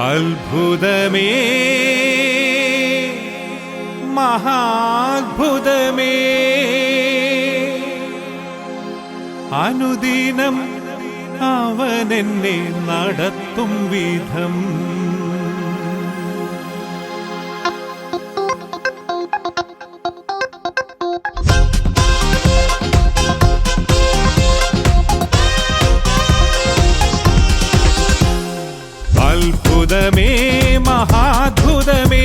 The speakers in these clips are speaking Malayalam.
അത്ഭുതമേ മഹാത്ഭുതമേ അനുദിനം അവനെന്നെ നടത്തും വിധം അത്ഭുതമേ മഹാത്ഭുതമേ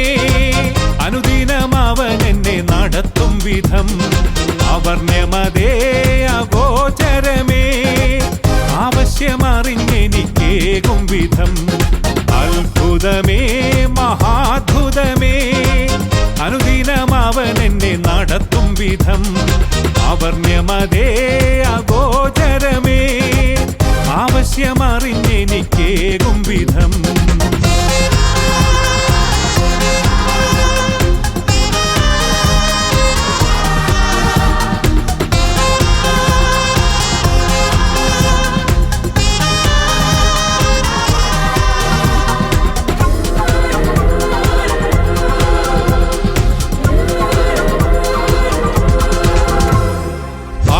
അനുദിനം അവനെന്നെ നടത്തും വിധം അവർണ്യമതേ അഗോചരമേ ആവശ്യമറിഞ്ഞെനിക്കേകും വിധം അത്ഭുതമേ മഹാത്ഭുതമേ അനുദിനം അവനെന്നെ നടത്തും വിധം അവർണ്യമതേ അഗോചരമേ ആവശ്യമറിഞ്ഞെനിക്കേകും വിധം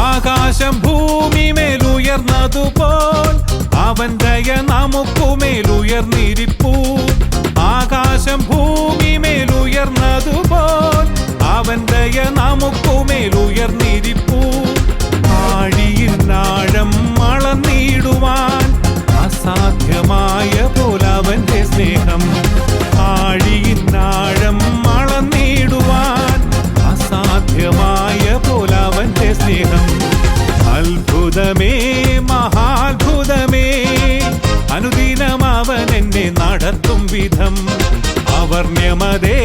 ആകാശം ഭൂമിമേലുയർന്നതുപോൽ അവൻ ദയ നമുക്കുമേലുയർന്നിരിപ്പൂ ആകാശം ഭൂമിമേലുയർന്നതുപോൽ അവൻ ദയ നമുക്കുമേലുയർന്നിരിപ്പൂ ആഴിയിൽ ആഴം അളന്നിടുവാൻ അസാധ്യമായ പോലവന്റെ സ്നേഹം ആഴിയിൽ ആഴം അളന്നിടുവാൻ അസാധ്യമായ പോലവന്റെ സ്നേഹം അത്ഭുതമേ മഹാത്ഭുതമേ അനുദിനം അവനെന്നെ നടത്തും വിധം അവർണ്യമതേ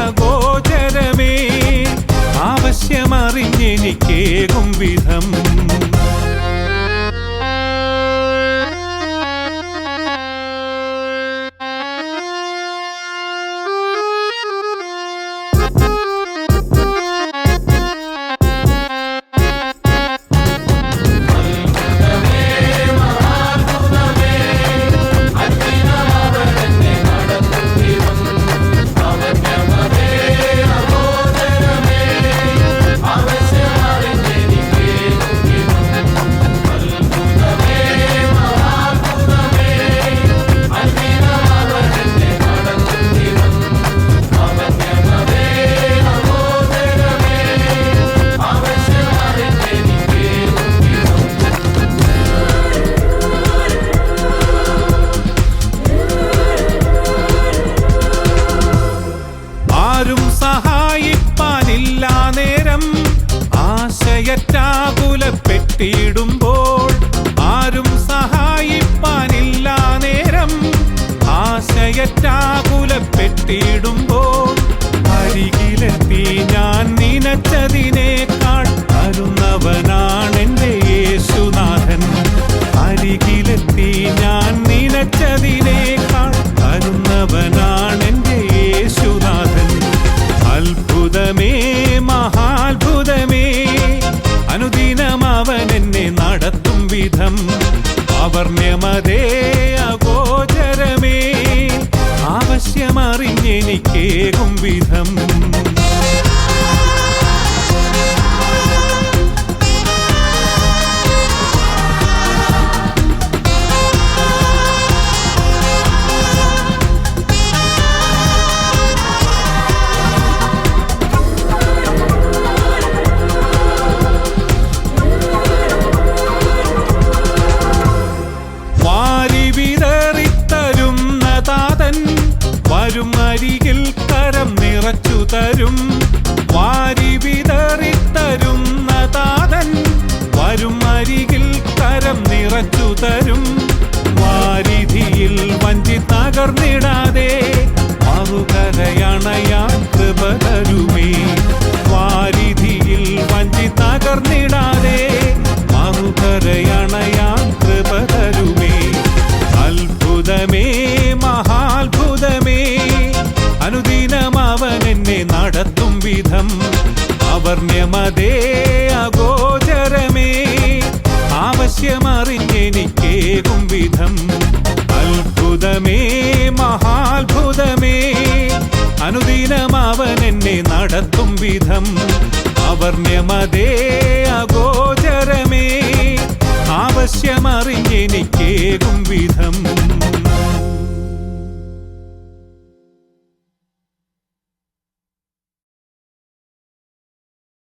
അഗോചരമേ ആവശ്യമറിഞ്ഞെനിക്കേകും വിധം സഹായിപ്പാനില്ല നേരം ആശയറ്റാകുലപ്പെട്ടിടുമ്പോൾ ആരും സഹായിപ്പാനില്ല നേരം ആശയറ്റാകുലപ്പെട്ടിടുമ്പോൾ അരികിലെത്തി ഞാൻ നനച്ചതിനേക്കാൾ തരുന്നവനാണെന്റെ യേശുനാഥൻ അരികിലെത്തി ഞാൻ നനച്ചതിനേക്കാൾ തരുന്നവനാണെന്റെ യേശുനാഥൻ അത്ഭുതമേ മഹാത്ഭുതമേ അനുദിനം അവനെന്നെ നടത്തും വിധം അവർണ്യമതേ അഗോചരമേ ആവശ്യമറിഞ്ഞെനിക്കേകും വിധം വരും അരികിൽ കരം നിറച്ചു തരും വാരി വിതറിത്തരുന്ന താതൻ വരും അരികിൽ കരം നിറച്ചു തരും വാരിധിയിൽ വഞ്ചി തകർന്നിടാതെ മറുകരയണയാൻ കൃപ തരുമേ വാരിധിയിൽ വഞ്ചി തകർന്നിടാതെ മറുകരയണയാൻ കൃപ തരുമേ അത്ഭുതമേ മഹാത്ഭുതമേ അനുദിനം അവനെന്നെ നടത്തും വിധം അവർണ്യമതേ അഗോചരമേ ആവശ്യമറിഞ്ഞെനിക്കേകും വിധം അത്ഭുതമേ മഹാ അനുദിനം അവൻ എന്നെ നടത്തും വിധം അവർണ്യമതേ അഗോചരമേ